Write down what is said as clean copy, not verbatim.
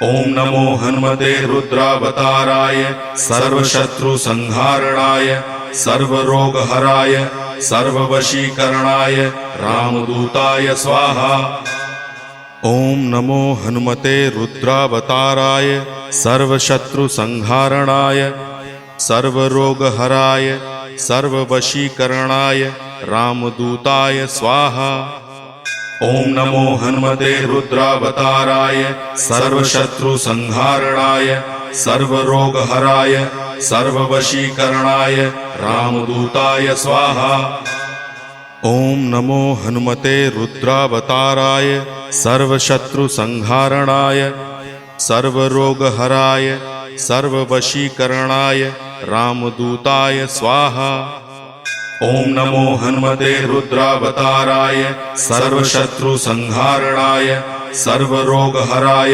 ओम नमो हनुमते रुद्रावताराय सर्वशत्रुसंहारणाय सर्वरोगहराय सर्ववशीकरणाय रामदूताय स्वाहा। ओम नमो हनुमते रुद्रावताराय सर्वशत्रुसंहारणाय सर्वरोगहराय सर्ववशीकरणाय रामदूताय स्वाहा। ओम नमो हनुमते रुद्रावताराय सर्वशत्रुसंहारणाय सर्वरोगहराय सर्ववशीकरणाय रामदूताय स्वाहा। ओम नमो हनुमते रुद्रावताराय सर्वशत्रुसंहारणाय सर्वरोगहराय सर्ववशीकरणाय रामदूताय स्वाहा। ओम नमो हनुमते रुद्रावताराय सर्वशत्रुसंहारणाय सर्वरोगहराय